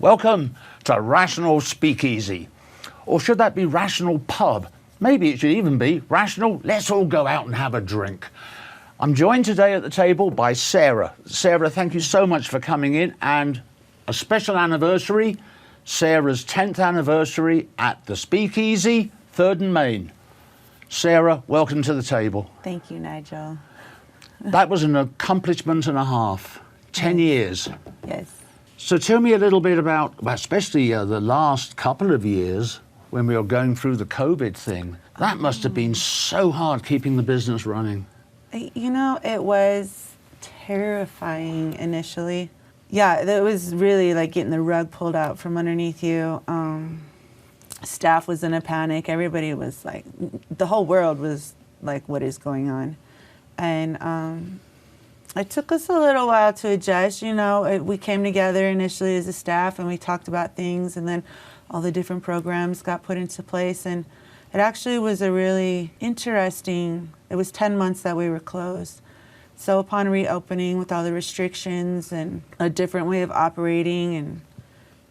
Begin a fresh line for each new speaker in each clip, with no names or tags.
Welcome to Rational Speakeasy. Or should that be Rational Pub? Maybe it should even be Rational Let's All Go Out and Have a Drink. I'm joined today at the table by Sara. Sara, thank you so much for coming in, and a special anniversary, Sara's 10th anniversary at the Speakeasy, 3rd and Main. Sara, welcome to the table.
Thank you, Nigel.
That was an accomplishment and a half. 10 years.
Yes.
So tell me a little bit about, especially the last couple of years when we were going through the COVID thing. That must have been so hard keeping the business running.
You know, it was terrifying initially. Yeah, it was really like getting the rug pulled out from underneath you. Staff was in a panic. Everybody was like, the whole world was like, what is going on? And it took us a little while to adjust. You know, we came together initially as a staff and we talked about things, and then all the different programs got put into place. And it actually was a really interesting, it was 10 months that we were closed. So upon reopening with all the restrictions and a different way of operating and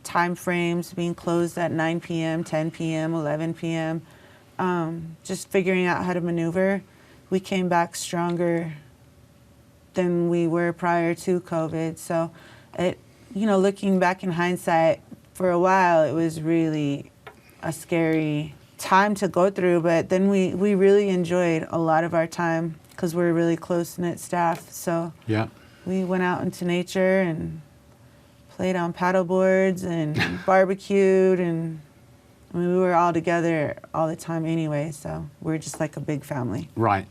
time frames, being closed at 9 p.m., 10 p.m., 11 p.m., just figuring out how to maneuver, we came back stronger than we were prior to COVID. So it, you know, looking back in hindsight, for a while it was really a scary time to go through, but then we really enjoyed a lot of our time because we're a really close-knit staff. So yeah, we went out into nature and played on paddle boards and barbecued, and I mean, we were all together all the time anyway, so we're just like a big family.
Right.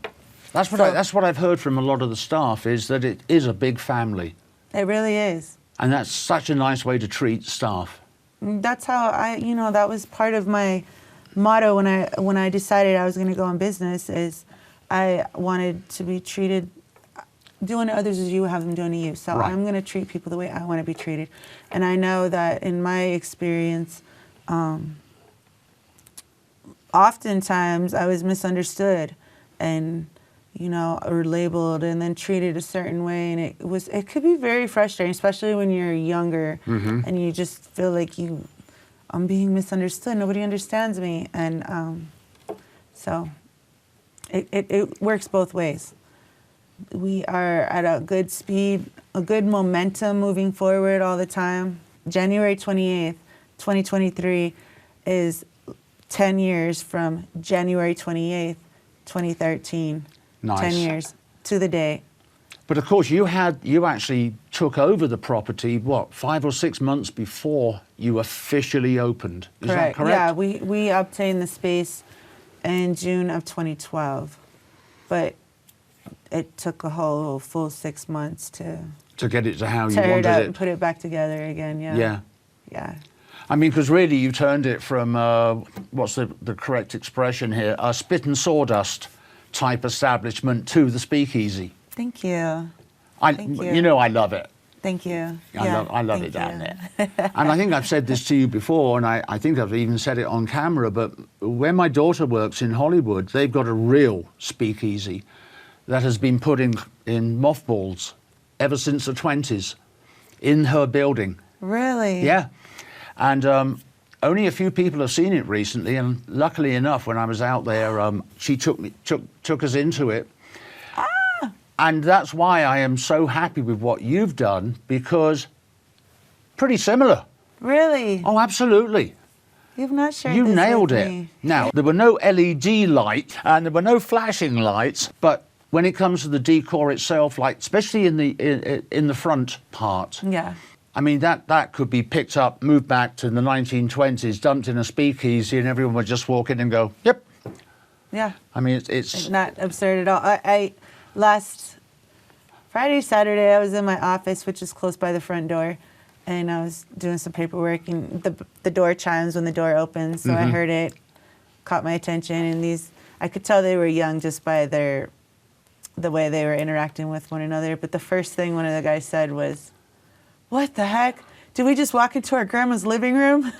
That's what I've heard from a lot of the staff, is that it is a big family.
It really is.
And that's such a nice way to treat staff.
That's how that was part of my motto when I decided I was going to go in business, is I wanted to be treated, doing to others as you have them doing to you. So right. I'm going to treat people the way I want to be treated. And I know that in my experience, oftentimes I was misunderstood and, you know, or labeled and then treated a certain way. And it could be very frustrating, especially when you're younger and you just feel like I'm being misunderstood. Nobody understands me. And so it works both ways. We are at a good speed, a good momentum moving forward all the time. January 28th, 2023 is 10 years from January 28th, 2013.
Nice.
10 years to the day.
But of course, you actually took over the property, 5 or 6 months before you officially opened. Is that correct?
Yeah, we obtained the space in June of 2012, but it took a whole full 6 months to
get it to how you
tear
wanted
it up
it.
And put it back together again. Yeah.
I mean, because really you turned it from what's the correct expression here? A spit and sawdust type establishment to the Speakeasy.
Thank you.
Thank you. You know I love it.
Thank you.
I love it down there. And I think I've said this to you before, and I think I've even said it on camera, but where my daughter works in Hollywood, they've got a real Speakeasy that has been put in mothballs ever since the 20s in her building.
Really?
Yeah. And only a few people have seen it recently, and luckily enough, when I was out there, she took us into it. And that's why I am so happy with what you've done, because pretty similar.
Really?
Oh, absolutely.
You've not shared
You
this
nailed
with
it.
me.
Now, there were no LED light and there were no flashing lights, but when it comes to the decor itself, like especially in the front part,
yeah.
I mean, that could be picked up, moved back to the 1920s, dumped in a Speakeasy, and everyone would just walk in and go, yep.
Yeah.
I mean, it's
not absurd at all. I last Friday, Saturday, I was in my office, which is close by the front door, and I was doing some paperwork, and the door chimes when the door opens, so I heard it, caught my attention, and I could tell they were young just by the way they were interacting with one another. But the first thing one of the guys said was, "What the heck? Did we just walk into our grandma's living room?"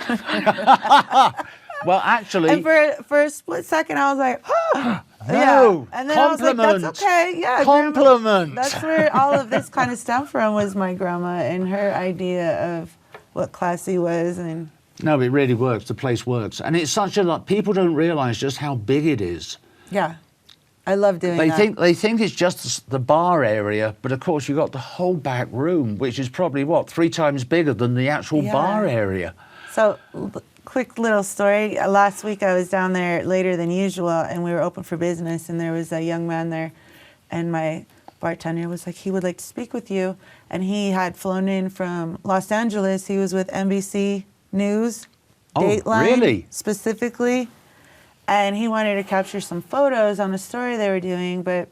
Well, actually...
And for a split second, I was like, oh.
No,
yeah. And then
compliment.
I was like, that's okay. Yeah,
compliment.
That's where all of this kind of stemmed from, was my grandma and her idea of what classy was. And
No, it really works. The place works. And it's such a lot. People don't realize just how big it is.
yeah, I love doing that.
They think it's just the bar area, but of course you've got the whole back room, which is probably, 3 times bigger than the actual bar area.
So, quick little story. Last week I was down there later than usual, and we were open for business, and there was a young man there, and my bartender was like, he would like to speak with you, and he had flown in from Los Angeles. He was with NBC News, Dateline,
really?
specifically, and he wanted to capture some photos on a story they were doing, but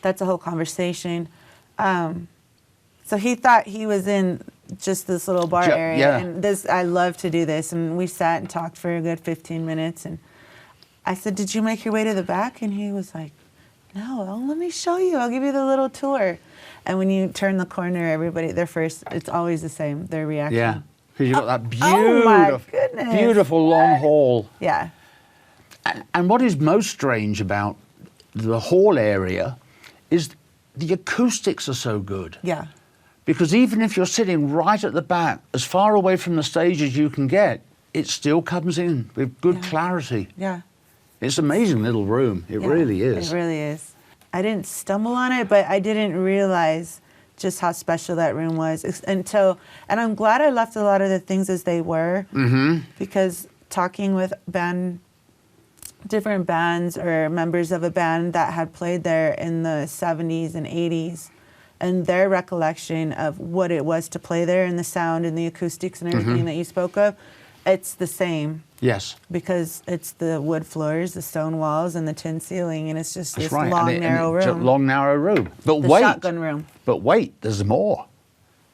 that's a whole conversation. So he thought he was in just this little bar area,
yeah.
and I love to do this, and we sat and talked for a good 15 minutes, and I said, did you make your way to the back? And he was like, no, let me show you. I'll give you the little tour. And when you turn the corner, everybody, it's always the same, their reaction.
Yeah, because you've got that
Oh my goodness.
beautiful long hall.
Yeah.
And what is most strange about the hall area is the acoustics are so good.
Yeah.
Because even if you're sitting right at the back, as far away from the stage as you can get, it still comes in with good clarity.
Yeah.
It's an amazing little room. It really is.
It really is. I didn't stumble on it, but I didn't realize just how special that room was until, and I'm glad I left a lot of the things as they were, because talking with different bands or members of a band that had played there in the 70s and 80s, and their recollection of what it was to play there and the sound and the acoustics and everything that you spoke of, it's the same.
Yes.
Because it's the wood floors, the stone walls, and the tin ceiling, and it's just
That's
this
right.
long, narrow room.
It's a long, narrow room. But
The
wait.
shotgun room.
But wait, there's more.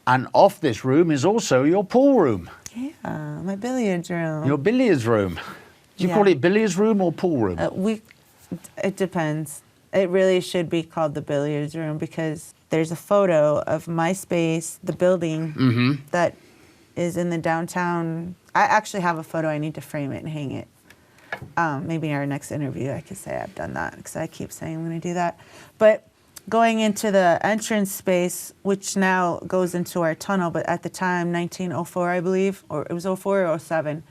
And off this room is also your pool room.
Yeah, my billiards room.
Your billiards room. Do you call it billiards room or pool room?
It depends. It really should be called the billiards room because there's a photo of my space, the building that is in the downtown. I actually have a photo. I need to frame it and hang it. Maybe in our next interview I could say I've done that because I keep saying I'm going to do that. But going into the entrance space, which now goes into our tunnel, but at the time, 1904, I believe, or it was 04 or 07,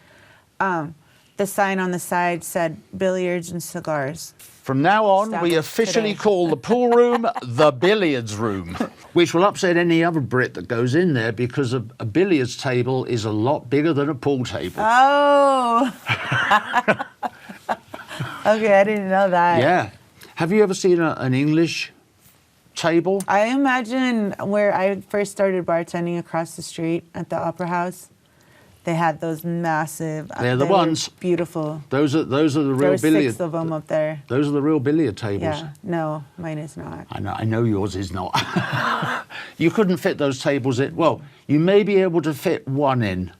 the sign on the side said billiards and cigars.
From now on,
Stop
we
it
officially
today.
call the pool room the billiards room, which will upset any other Brit that goes in there because a billiards table is a lot bigger than a pool table.
Oh! Okay, I didn't know that.
Yeah. Have you ever seen an English table?
I imagine where I first started bartending across the street at the Opera House, they had those massive.
They're the ones.
Beautiful.
Those are the
There
real
were
billiard.
6 of them up there.
Those are the real billiard tables.
Yeah. No, mine is not.
I know yours is not. You couldn't fit those tables in. Well, you may be able to fit one in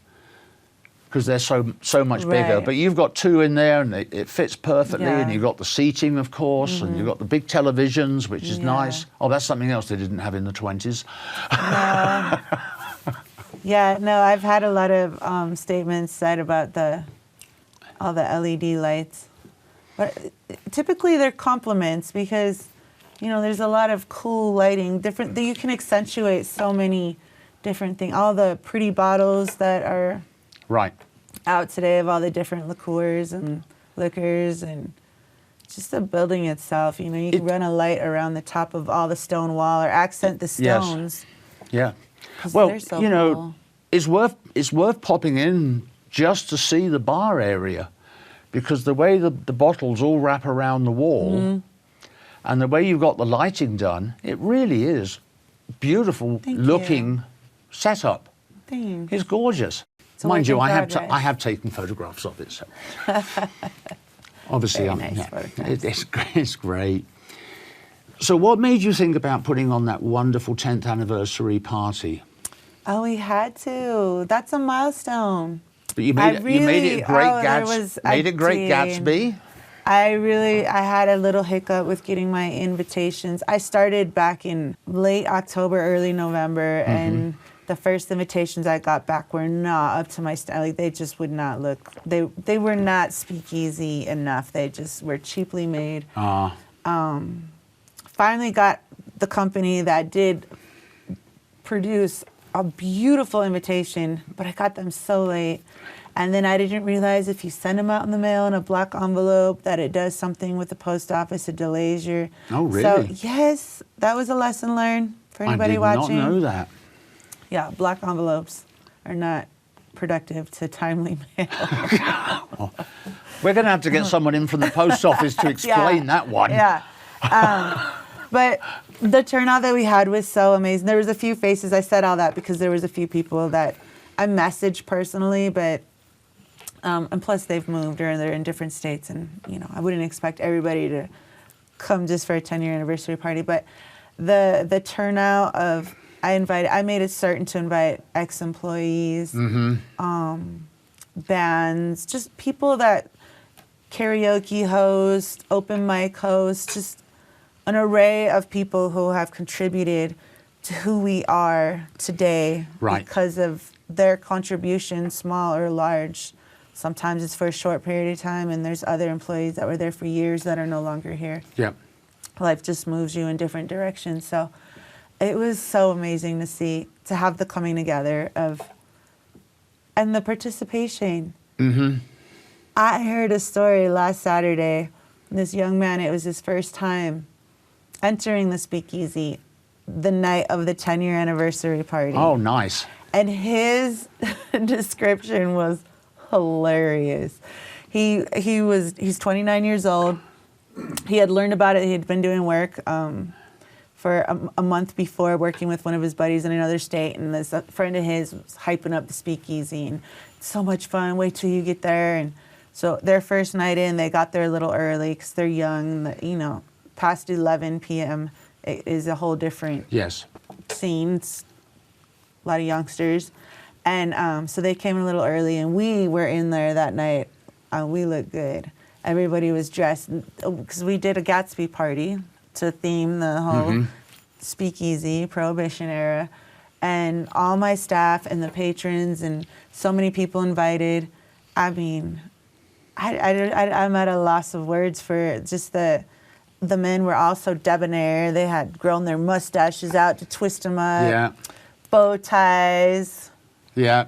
because they're so much bigger.
Right.
But you've got 2 in there, and it fits perfectly.
Yeah.
And you've got the seating, of course, and you've got the big televisions, which is nice. Oh, that's something else they didn't have in the 20s.
No. Yeah, no, I've had a lot of statements said about all the LED lights. But typically they're compliments because, there's a lot of cool lighting, you can accentuate so many different things. All the pretty bottles that are
Right.
out today of all the different liqueurs and liquors and just the building itself. You can run a light around the top of all the stone wall or accent the stones.
Yeah.
'Cause
Well,
they're so cool.
it's worth popping in just to see the bar area, because the way the bottles all wrap around the wall, and the way you've got the lighting done, it really is beautiful looking setup.
Thanks.
It's gorgeous.
It's a
Mind you,
work in
I
progress.
have taken photographs of it. So obviously,
Very nice photographs.
it's great. So what made you think about putting on that wonderful 10th anniversary party?
Oh, we had to. That's a milestone.
But you made it great, Gatsby.
I had a little hiccup with getting my invitations. I started back in late October, early November, and the first invitations I got back were not up to my style. Like, they just would not look. They were not speakeasy enough. They just were cheaply made. Finally got the company that did produce a beautiful invitation, but I got them so late. And then I didn't realize if you send them out in the mail in a black envelope that it does something with the post office. It delays your...
Oh, really?
So, yes, that was a lesson learned for anybody watching.
I did not know that.
Yeah, black envelopes are not productive to timely mail.
We're going to have to get someone in from the post office to explain that one.
Yeah. But the turnout that we had was so amazing. There was a few faces. I said all that because there was a few people that I messaged personally, but and plus they've moved or they're in different states, and I wouldn't expect everybody to come just for a 10-year anniversary party. But the turnout of I made it certain to invite ex-employees, bands, just people that karaoke host, open mic host, just an array of people who have contributed to who we are today because of their contribution, small or large. Sometimes it's for a short period of time, and there's other employees that were there for years that are no longer here.
Yeah.
Life just moves you in different directions. So it was so amazing to see, to have the coming together and the participation. Mm-hmm. I heard a story last Saturday. This young man, it was his first time entering the Speakeasy the night of the 10-year anniversary party.
Oh, nice.
And his description was hilarious. He's 29 years old. He had learned about it. He had been doing work for a month before, working with one of his buddies in another state, and this friend of his was hyping up the Speakeasy, and it's so much fun. Wait till you get there. And so their first night in, they got there a little early because they're young. Past 11 p.m. it is a whole different scene. It's a lot of youngsters. And so they came in a little early, and we were in there that night. We looked good. Everybody was dressed, because we did a Gatsby party to theme the whole Speakeasy, Prohibition era. And all my staff and the patrons and so many people invited. I mean, I'm at a loss of words for just the men were all so debonair. They had grown their mustaches out to twist them up.
Yeah.
Bow ties.
Yeah.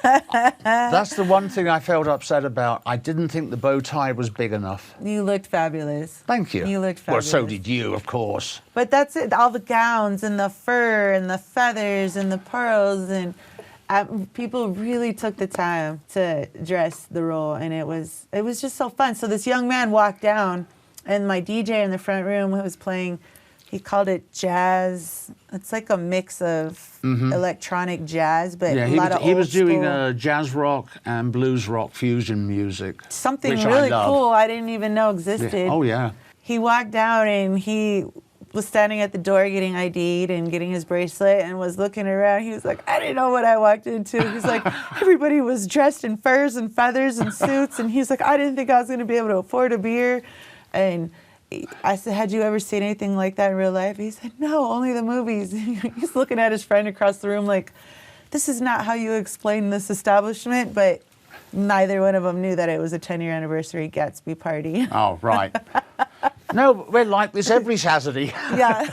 That's the one thing I felt upset about. I didn't think the bow tie was big enough.
You looked fabulous.
Thank you.
You looked fabulous.
Well, so did you, of course.
But that's it. All the gowns and the fur and the feathers and the pearls, and people really took the time to dress the role, and it was just so fun. So this young man walked down, and my DJ in the front room who was playing, he called it jazz. It's like a mix of electronic jazz, but a lot of old
he was doing
school.
Jazz rock and blues rock fusion music.
Something
which
really
I love.
cool I didn't even know existed.
Yeah. Oh, yeah.
He walked down, and he was standing at the door getting ID'd and getting his bracelet, and was looking around. He was like, I didn't know what I walked into. He's like, everybody was dressed in furs and feathers and suits, and he's like, I didn't think I was going to be able to afford a beer. And I said, had you ever seen anything like that in real life? He said, no, only the movies. He's looking at his friend across the room like, this is not how you explain this establishment, but neither one of them knew that it was a 10-year anniversary Gatsby party.
Oh, right. No, we're like this every Saturday.
Yeah.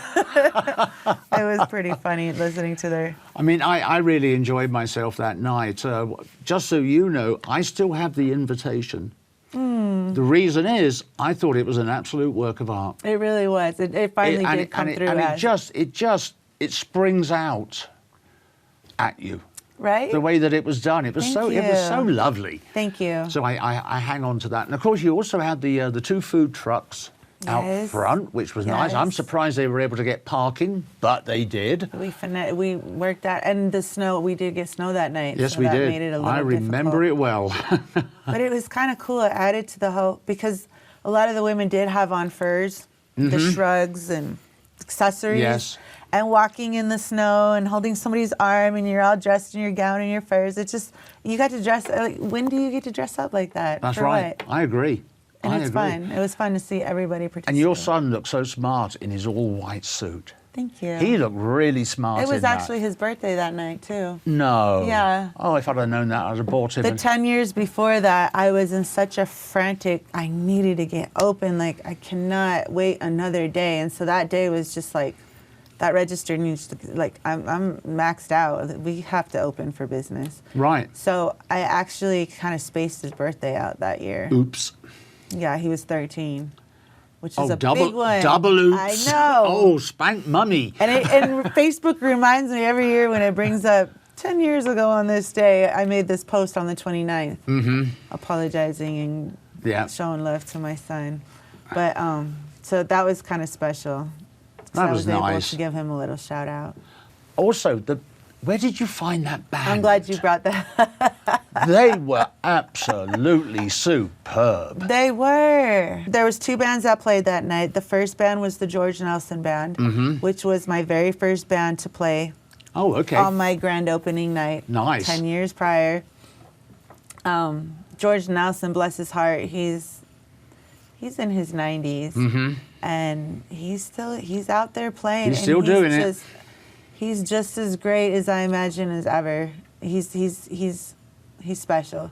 It was pretty funny listening to their...
I mean, I really enjoyed myself that night. Just so you know, I still have the invitation. The reason is, I thought it was an absolute work of art.
It really was. It finally did come through.
And it springs out at you.
Right?
The way that it was done. It was so lovely.
Thank you.
So I hang on to that. And of course you also had the two food trucks out front, which was nice. I'm surprised they were able to get parking, but they did.
We worked that, and the snow, we did get snow that night.
Yes,
so
we
that
did.
Made it a little
I remember it well.
But it was kind of cool. It added to the whole, because a lot of the women did have on furs, the shrugs and accessories.
Yes.
And walking in the snow and holding somebody's arm, and you're all dressed in your gown and your furs. It's just, you got to dress, when do you get to dress up like that?
That's
For
right.
what?
I agree.
And it's fun. It was fun to see everybody participate.
And your son looked so smart in his all-white suit.
Thank you.
He looked really smart.
It was actually his birthday that night, too.
No.
Yeah.
Oh, if I'd have known that, I'd have bought him.
The 10 years before that, I was in such a frantic, I needed to get open. Like, I cannot wait another day. And so that day was just like that register needs to, like, I'm maxed out. We have to open for business.
Right.
So I actually kind of spaced his birthday out that year.
Oops.
Yeah, he was 13, which is a
double,
big one.
Double oops.
I know.
Oh, spank mummy.
And Facebook reminds me every year when it brings up 10 years ago on this day, I made this post on the 29th, apologizing and showing love to my son. But so that was kind of special. So
That was
I was able
nice.
to give him a little shout out.
Also, where did you find that band?
I'm glad you brought that.
They were absolutely superb.
They were. There was 2 bands that played that night. The first band was the George Nelson Band, which was my very first band to play.
Oh, okay.
On my grand opening night.
Nice.
10 years prior. George Nelson, bless his heart, he's in his 90s. And he's out there playing.
He's still doing it.
He's just as great as I imagine as ever. He's special.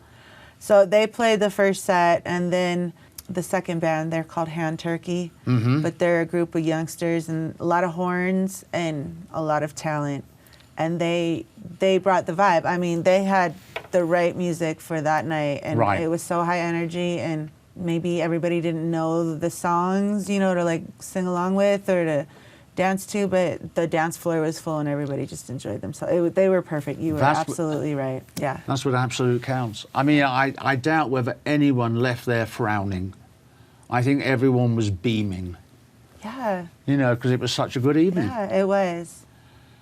So they played the first set, and then the second band, they're called Hand Turkey. But they're a group of youngsters and a lot of horns and a lot of talent. And they brought the vibe. I mean, they had the right music for that night, and it was so high energy, and maybe everybody didn't know the songs, you know, to like sing along with or to dance to, but the dance floor was full and everybody just enjoyed themselves. They were perfect. You were absolutely right. Yeah.
That's what absolute counts. I mean, I doubt whether anyone left there frowning. I think everyone was beaming.
Yeah.
You know, because it was such a good evening.
Yeah, it was.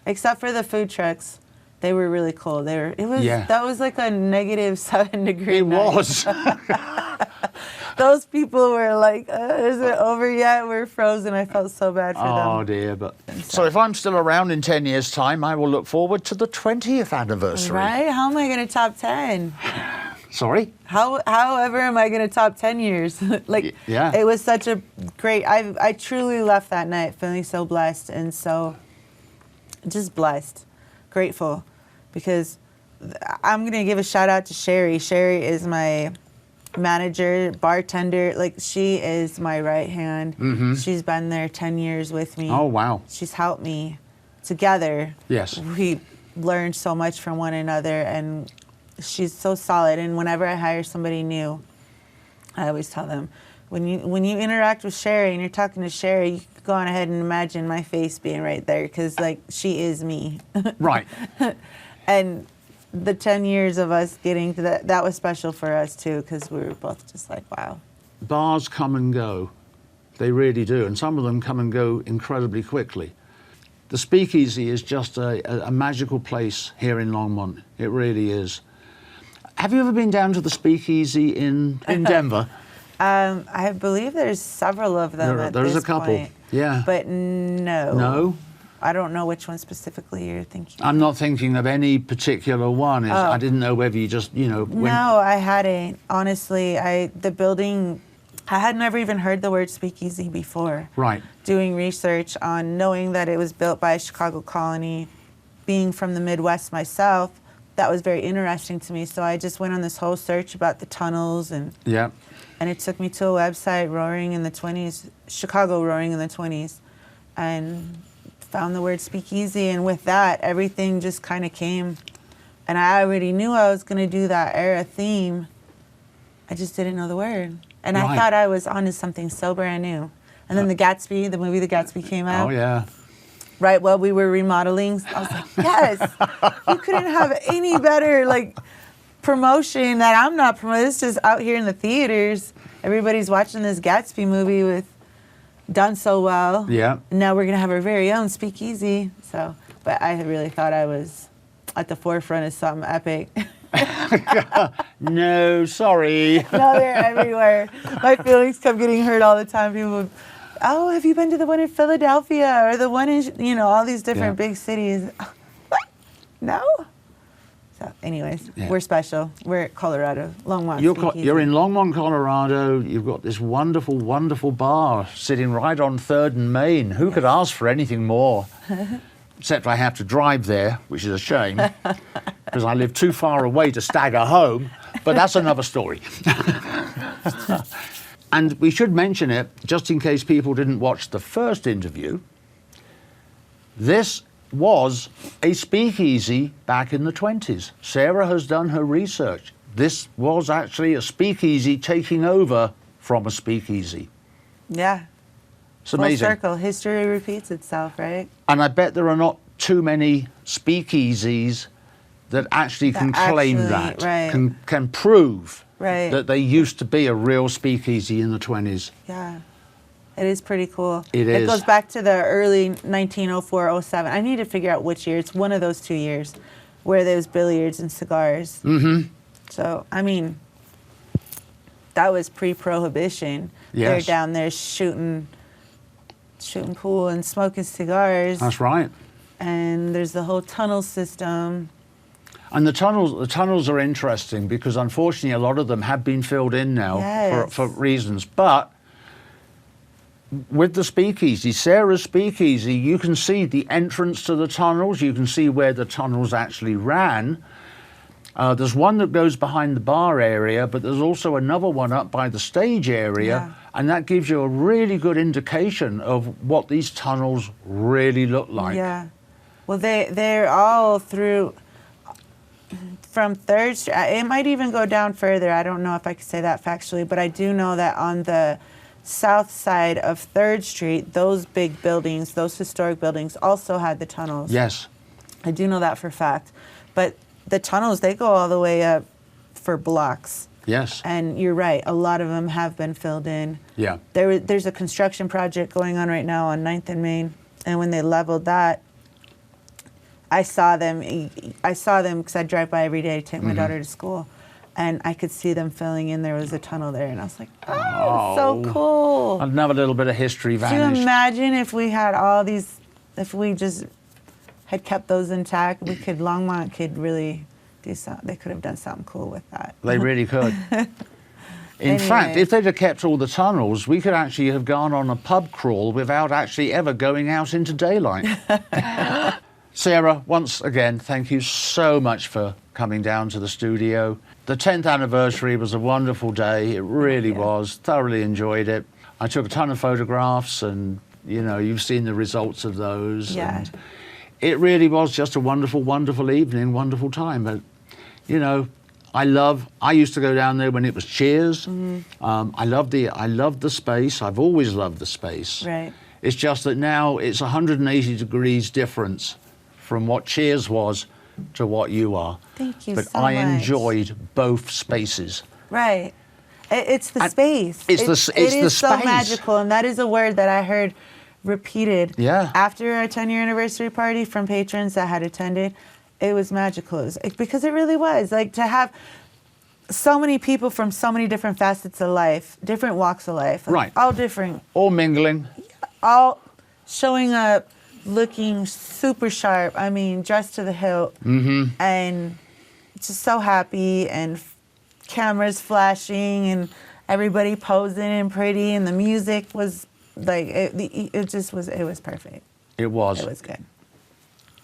Except for the food trucks. They were really cold. That was like a negative 7 degree
It
night.
was.
Those people were like, is it over yet? We're frozen. I felt so bad for them.
Oh dear, but so if I'm still around in 10 years' time, I will look forward to the 20th anniversary.
Right? How am I going to top 10?
Sorry?
However am I going to top 10 years? It was such a great, I truly left that night feeling so blessed and so just blessed, grateful, because I'm going to give a shout out to Sherry. Sherry is my manager, bartender. Like, she is my right hand. She's been there 10 years with me.
Oh, wow.
She's helped me together.
Yes.
We learned so much from one another, and she's so solid. And whenever I hire somebody new, I always tell them, when you interact with Sherry and you're talking to Sherry, you can go on ahead and imagine my face being right there, because like she is me.
Right.
And the 10 years of us getting to that was special for us too, because we were both just like, wow.
Bars come and go. They really do. And some of them come and go incredibly quickly. The Speakeasy is just a magical place here in Longmont. It really is. Have you ever been down to the Speakeasy in Denver?
I believe there's several of them.
There's a couple.
Point.
Yeah.
But no.
No?
I don't know which one specifically you're thinking.
I'm not thinking of any particular one. I didn't know whether you just, you know...
No, I hadn't. Honestly, the building, I had never even heard the word Speakeasy before.
Right.
Doing research on knowing that it was built by a Chicago colony, being from the Midwest myself, that was very interesting to me. So I just went on this whole search about the tunnels, and it took me to a website, Roaring in the 20s, Chicago Roaring in the 20s, and found the word Speakeasy, and with that, everything just kind of came. And I already knew I was going to do that era theme. I just didn't know the word. And I thought I was onto something so brand new. And then the movie The Gatsby came out.
Oh, yeah.
Right while we were remodeling, I was like, yes, you couldn't have any better, like, promotion that I'm not promoting. It's just out here in the theaters. Everybody's watching this Gatsby movie done so well.
Yeah.
And now we're going to have our very own Speakeasy. So, but I really thought I was at the forefront of something epic.
No, sorry.
No, they're everywhere. My feelings kept getting hurt all the time. People would, oh, have you been to the one in Philadelphia or the one in, all these different big cities? What? No? So anyways, we're special. We're at Colorado, Longmont.
You're in Longmont, Colorado. You've got this wonderful, wonderful bar sitting right on 3rd and Main. Who could ask for anything more? Except I have to drive there, which is a shame, because I live too far away to stagger home. But that's another story. And we should mention it, just in case people didn't watch the first interview. This was a speakeasy back in the 20s. Sarah has done her research. This was actually a speakeasy taking over from a speakeasy.
Yeah.
It's
Full
amazing.
circle. History repeats itself, right?
And I bet there are not too many speakeasies that actually can claim that,
right.
can prove
Right.
that they used to be a real speakeasy in the 20s.
Yeah. It is pretty cool.
It is.
It goes back to the early 1904, 07. I need to figure out which year. It's one of those 2 years where there was billiards and cigars.
Mm-hmm.
So, I mean, that was pre-Prohibition.
Yes.
They're down there shooting pool and smoking cigars.
That's right.
And there's the whole tunnel system.
And the tunnels are interesting because unfortunately a lot of them have been filled in now
Yes.
for reasons. But with the speakeasy, Sarah's speakeasy, you can see the entrance to the tunnels. You can see where the tunnels actually ran. There's one that goes behind the bar area, but there's also another one up by the stage area.
Yeah.
And that gives you a really good indication of what these tunnels really look like.
Yeah. Well, they're all through from 3rd Street. It might even go down further. I don't know if I could say that factually, but I do know that on the south side of 3rd Street, those big buildings, those historic buildings, also had the tunnels.
Yes.
I do know that for a fact. But the tunnels, they go all the way up for blocks.
Yes.
And you're right, a lot of them have been filled in.
Yeah.
There's a construction project going on right now on 9th and Main, and when they leveled that, I saw them because I drive by every day to take my daughter to school, and I could see them filling in. There was a tunnel there, and I was like, oh, so cool.
Another little bit of history
Can you
vanished.
imagine if we had all these, if we just had kept those intact, Longmont could really do something. They could have done something cool with that.
They really could. In
Anyway.
fact, if they'd have kept all the tunnels, we could actually have gone on a pub crawl without actually ever going out into daylight. Sarah, once again, thank you so much for coming down to the studio. The 10th anniversary was a wonderful day. It really was. Thoroughly enjoyed it. I took a ton of photographs and, you know, you've seen the results of those.
Yeah.
And it really was just a wonderful, wonderful evening, wonderful time. But, you know, I used to go down there when it was Cheers. I loved the space. I've always loved the space.
Right.
It's just that now it's 180 degrees difference from what Cheers was to what you are.
Thank you
but
so
I
much.
enjoyed both spaces.
Right. It's the space.
It's
It
the
is so
space.
magical, and that is a word that I heard repeated
Yeah.
after our 10-year anniversary party from patrons that had attended. It was magical. Because it really was. Like, to have so many people from so many different facets of life, different walks of life.
Right.
All different.
All mingling.
All showing up, looking super sharp. I mean, dressed to the hilt. Mm-hmm. And just so happy, and cameras flashing, and everybody posing and pretty, and the music was like, it was perfect.
It was.
It was good.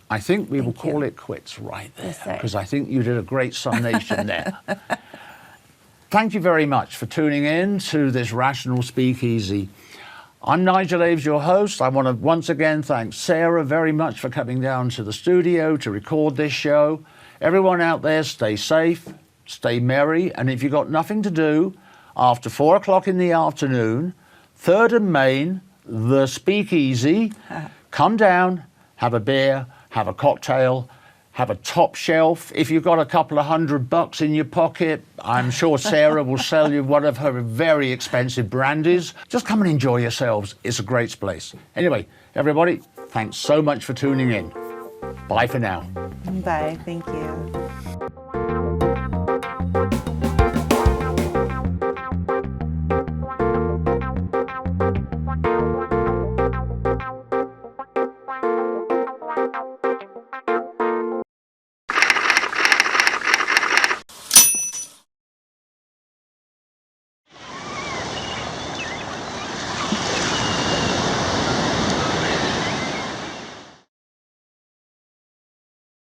I think we will
Thank you.
call it quits right there,
Yes, sir.
because I think you did a great summation there. Thank you very much for tuning in to this Rational Speakeasy. I'm Nigel Aves, your host. I want to once again thank Sarah very much for coming down to the studio to record this show. Everyone out there, stay safe, stay merry, and if you've got nothing to do, after 4 o'clock in the afternoon, 3rd and Main, the Speakeasy, come down, have a beer, have a cocktail, have a top shelf. If you've got a couple of $100 in your pocket, I'm sure Sarah will sell you one of her very expensive brandies. Just come and enjoy yourselves. It's a great place. Anyway, everybody, thanks so much for tuning in. Bye for now.
Bye. Thank you.